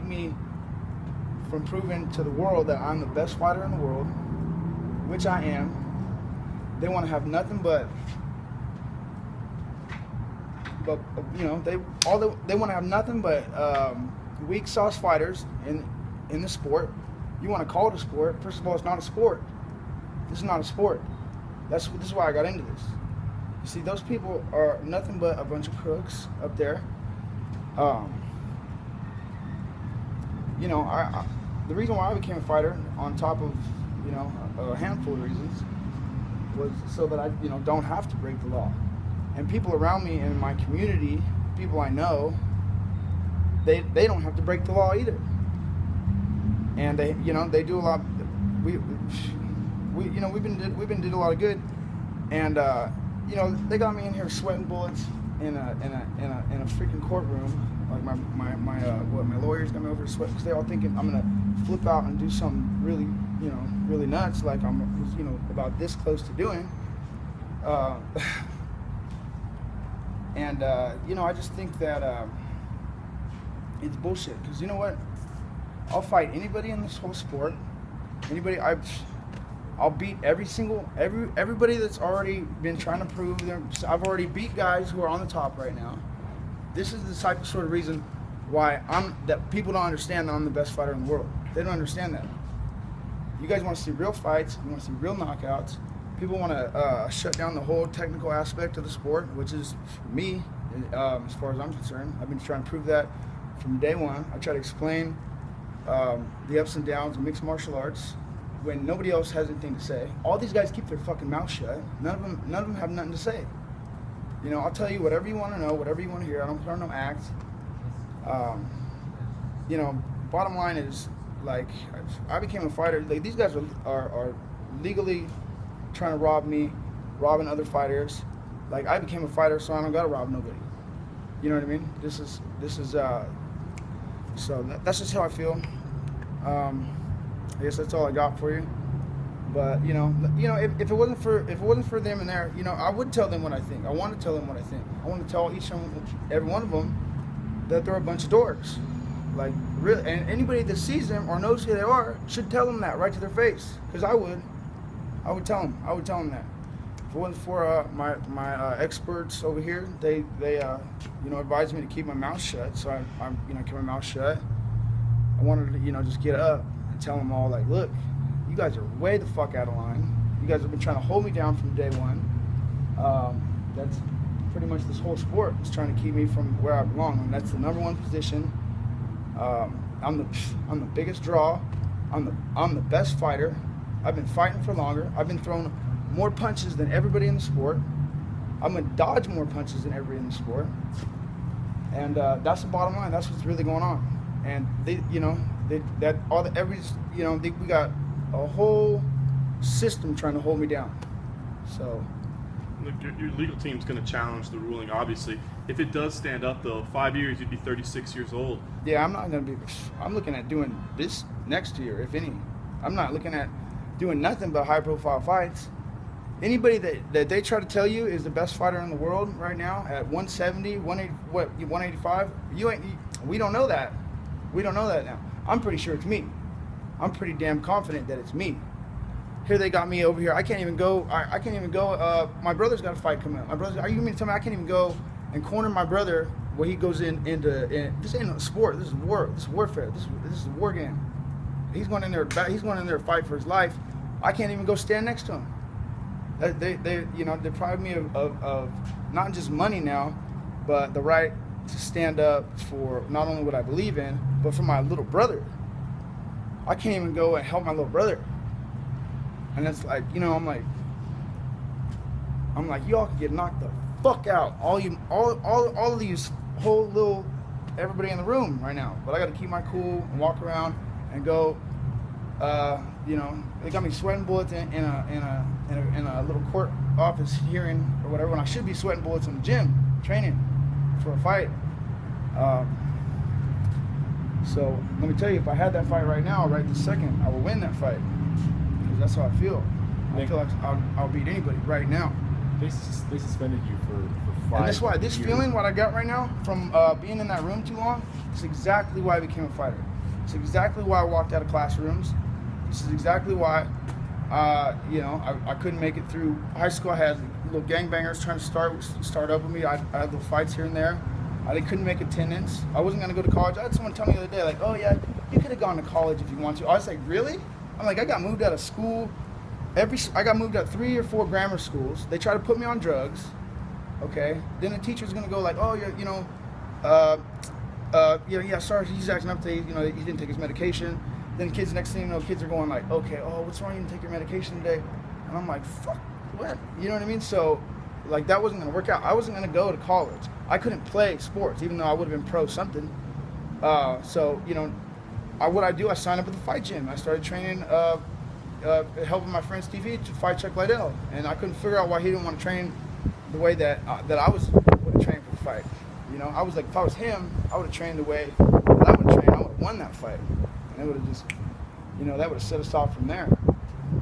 keep me from proving to the world that I'm the best fighter in the world, which I am. They want to have nothing but you know, they want to have nothing but weak sauce fighters in the sport. You want to call it a sport? First of all, it's not a sport. This is not a sport. This is why I got into this. You see, those people are nothing but a bunch of crooks up there. You know, the reason why I became a fighter, on top of, you know, a handful of reasons, was so that I, you know, don't have to break the law. And people around me in my community, people I know, they don't have to break the law either. And they, you know, they do a lot. We you know, we've been did a lot of good. And you know, they got me in here sweating bullets in a freaking courtroom. Like my lawyers got me over to sweat, because they're all thinking I'm gonna flip out and do something really, you know, really nuts, like I'm, you know, about this close to doing. And you know, I just think that it's bullshit. Because you know what? I'll fight anybody in this whole sport. Anybody, I'll beat everybody that's already been trying to prove them. I've already beat guys who are on the top right now. This is the type of sort of reason why that people don't understand that I'm the best fighter in the world. They don't understand that. You guys want to see real fights. You want to see real knockouts. People want to shut down the whole technical aspect of the sport, which is me, as far as I'm concerned. I've been trying to prove that from day one. I try to explain the ups and downs of mixed martial arts when nobody else has anything to say. All these guys keep their fucking mouth shut. None of them have nothing to say. You know, I'll tell you whatever you want to know, whatever you want to hear. I don't put on no act. You know, bottom line is, like, I became a fighter. Like, these guys are legally trying to rob me, robbing other fighters. Like, I became a fighter, so I don't gotta rob nobody. You know what I mean? This is so that's just how I feel. I guess that's all I got for you. But you know, if it wasn't for them in there, you know, I would tell them what I think. I want to tell them what I think. I want to tell every one of them that they're a bunch of dorks. Like, really, and anybody that sees them or knows who they are should tell them that right to their face. Because I would tell them. I would tell them that. If it wasn't for my experts over here, they you know, advised me to keep my mouth shut. So I'm you know, keep my mouth shut. I wanted to, you know, just get up and tell them all, like, look, you guys are way the fuck out of line. You guys have been trying to hold me down from day one. That's pretty much this whole sport is trying to keep me from where I belong. And that's the #1 position. I'm the biggest draw. I'm the best fighter. I've been fighting for longer. I've been throwing more punches than everybody in the sport. I'm gonna dodge more punches than everybody in the sport. And that's the bottom line. That's what's really going on. And they, you know, we got a whole system trying to hold me down. So, look, your legal team's going to challenge the ruling, obviously. If it does stand up, though, 5 years, you'd be 36 years old. Yeah, I'm not going to be. I'm looking at doing this next year, if any. I'm not looking at doing nothing but high-profile fights. Anybody that they try to tell you is the best fighter in the world right now at 170, 185, we don't know that. We don't know that now. I'm pretty sure it's me. I'm pretty damn confident that it's me. Here they got me over here. I can't even go. I can't even go. My brother's got a fight coming up. My brother. Are you going to tell me I can't even go and corner my brother where he goes into this ain't a sport. This is war. This is warfare. This is a war game. He's going in there. He's going in there to fight for his life. I can't even go stand next to him. They you know, deprive me of not just money now, but the right to stand up for not only what I believe in, but for my little brother. I can't even go and help my little brother. And it's like, you know, I'm like, y'all can get knocked the fuck out. All of these whole little, everybody in the room right now. But I got to keep my cool and walk around and go. You know, they got me sweating bullets in a little court office hearing or whatever, when I should be sweating bullets in the gym training for a fight. So let me tell you, if I had that fight right now, right this second, I will win that fight. Because that's how I feel. I feel like I'll beat anybody right now. They suspended you for 5 And that's why this years. feeling, what I got right now from being in that room too long, is exactly why I became a fighter. It's exactly why I walked out of classrooms. This is exactly why, I couldn't make it through high school. I had little gangbangers trying to start up with me. I had little fights here and there. I couldn't make attendance. I wasn't going to go to college. I had someone tell me the other day, like, oh yeah, you could have gone to college if you want to. I was like, really? I'm like, I got moved out of school. I got moved out 3 or 4 grammar schools. They tried to put me on drugs. Okay. Then the teacher's going to go like, oh, sorry, he's acting up today. He didn't take his medication. Then kids, next thing you know, kids are going like, okay, oh, what's wrong? You didn't take your medication today. And I'm like, fuck, what? You know what I mean? So, like, that wasn't going to work out. I wasn't going to go to college. I couldn't play sports, even though I would have been pro something. What I do, I signed up at the fight gym. I started training, helping my friend Stevie to fight Chuck Liddell. And I couldn't figure out why he didn't want to train the way that I would have trained for the fight. I was like, if I was him, I would have trained the way that I would have trained. I would have won that fight. And it would have just, that would have set us off from there.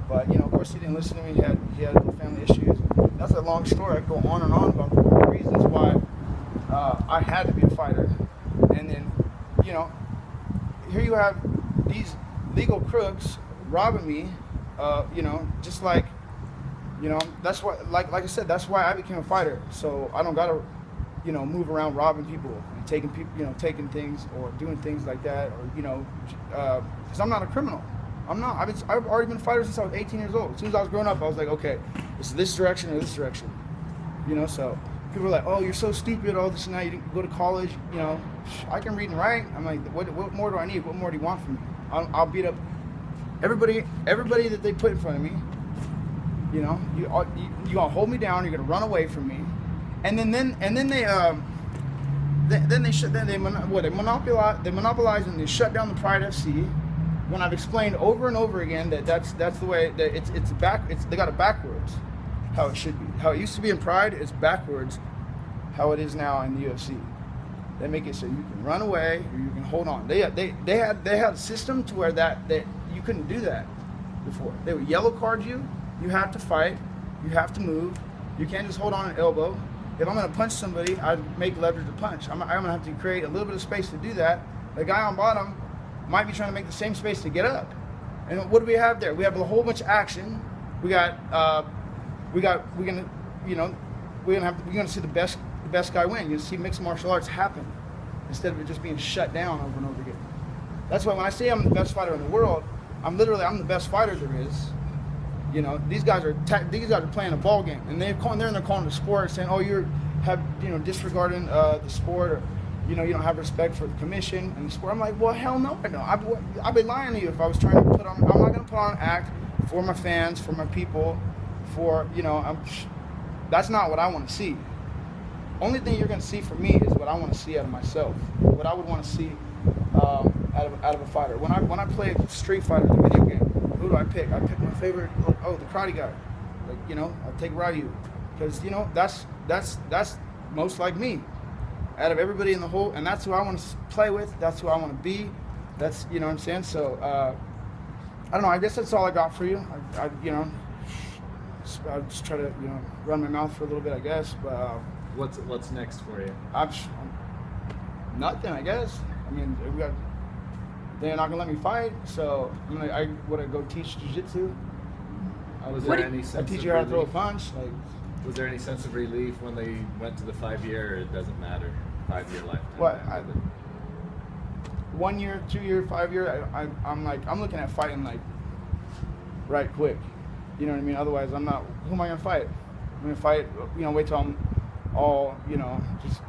But, of course, he didn't listen to me. He had family issues. That's a long story. I could go on and on about the reasons why I had to be a fighter. And then, here you have these legal crooks robbing me, just like, that's why, like I said, that's why I became a fighter. So I don't got to, move around robbing people and taking people, taking things or doing things like that, or, because I'm not a criminal. I'm not. I've already been a fighter since I was 18 years old. As soon as I was growing up, I was like, okay, it's this direction or this direction. So people are like, oh, you're so stupid, all this and that, you didn't go to college, I can read and write. I'm like, what more do I need? What more do you want from me? I'll beat up everybody that they put in front of me. You're gonna hold me down, you're gonna run away from me. And then they monopolize and they shut down the Pride FC. When I've explained over and over again that that's the way that they got it backwards, how it should be. How it used to be in Pride, it's backwards how it is now in the UFC. They make it so you can run away or you can hold on. They had a system to where that you couldn't do that before. They would yellow card you. You have to fight. You have to move. You can't just hold on an elbow. If I'm going to punch somebody, I'd make leverage to punch. I'm going to have to create a little bit of space to do that. The guy on bottom might be trying to make the same space to get up. And what do we have there? We have a whole bunch of action. We're gonna see the best guy win. You're gonna see mixed martial arts happen instead of it just being shut down over and over again. That's why when I say I'm the best fighter in the world, I'm the best fighter there is. These guys are playing a ball game, and they're calling the sport, saying, "Oh, you're disregarding the sport, or you don't have respect for the commission and the sport." I'm like, well, hell no, I don't. I'd be lying to you if I was trying to put on. I'm not going to put on an act for my fans, for my people, that's not what I want to see. Only thing you're going to see from me is what I want to see out of myself, what I would want to see out of a fighter. When I play Street Fighter, the video game, who do I pick? I pick my favorite. Oh, the karate guy. I'll take Ryu, because that's most like me. Out of everybody in the whole, and that's who I want to play with. That's who I want to be. That's what I'm saying. So I don't know. I guess that's all I got for you. I'll just try to run my mouth for a little bit, I guess. But what's next for you? Nothing, I guess. I mean, they're not gonna let me fight, so I go teach jiu-jitsu. Was there any sense I teach of you how to throw a relief? punch. Was there any sense of relief when they went to the 5-year? It doesn't matter, 5-year lifetime. What? 1 year, 2 year, 5 year. I'm looking at fighting right quick. You know what I mean? Otherwise, I'm not. Who am I gonna fight? I'm gonna fight. Wait till I'm all. Just.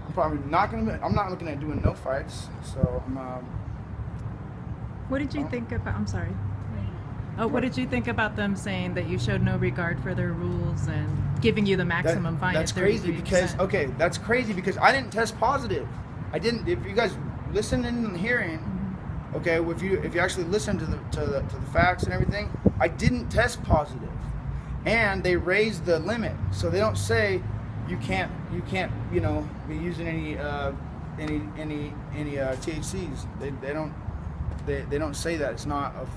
I'm probably not gonna. I'm not looking at doing no fights. So I'm. What did you think about? I'm sorry. Oh, what did you think about them saying that you showed no regard for their rules and giving you the maximum fine? That's crazy because that's crazy because I didn't test positive. I didn't. If you guys listen and hearing, okay, if you actually listen to the facts and everything, I didn't test positive, and they raised the limit, so they don't say you can't be using any THCs. They don't say that. It's not a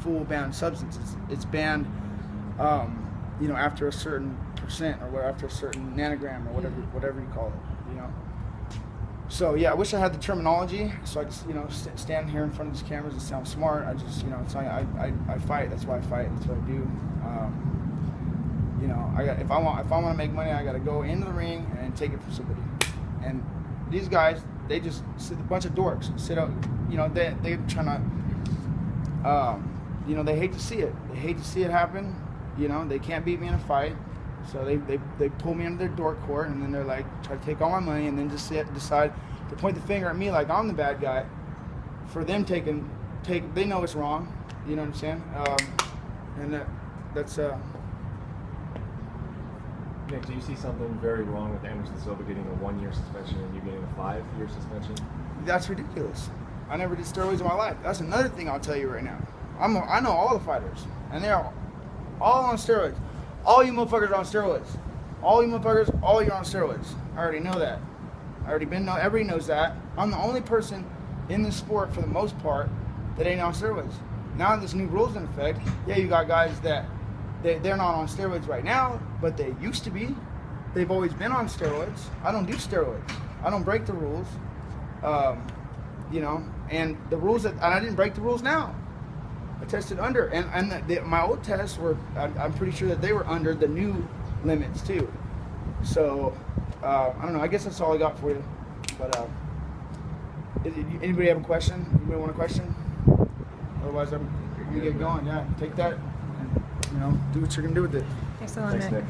full banned substance. It's banned, after a certain percent or after a certain nanogram or whatever you call it. So yeah, I wish I had the terminology so I could, you know, stand here in front of these cameras and sound smart. I just, you know, it's like I fight. That's why I fight. That's what I do. You know, if I want to make money, I got to go into the ring and take it from somebody. And these guys, they just sit a bunch of dorks. Sit up, you know, they're trying to, you know, they hate to see it. They hate to see it happen. You know, they can't beat me in a fight. So they pull me into their dork court, and then they're like, try to take all my money, and then just decide to point the finger at me like I'm the bad guy for them they know it's wrong. You know what I'm saying? And that's Nick, do you see something very wrong with Anderson Silva getting a 1-year suspension and you getting a 5-year suspension? That's ridiculous. I never did steroids in my life. That's another thing I'll tell you right now. I know all the fighters, and they're all on steroids. All you motherfuckers are on steroids. All you motherfuckers, all you're on steroids. I already know that. Everybody knows that. I'm the only person in this sport, for the most part, that ain't on steroids. Now this new rule's in effect. Yeah, you got guys that they're not on steroids right now, but they used to be. They've always been on steroids. I don't do steroids. I don't break the rules. You know, and the rules and I didn't break the rules now. I tested under, and my old tests were, I'm pretty sure that they were under the new limits too. So, I don't know, I guess that's all I got for you. But, anybody have a question? Anybody want a question? Otherwise, I'm going to get going. Yeah, take that and, you know, do what you're going to do with it. Excellent. Thanks, Nick.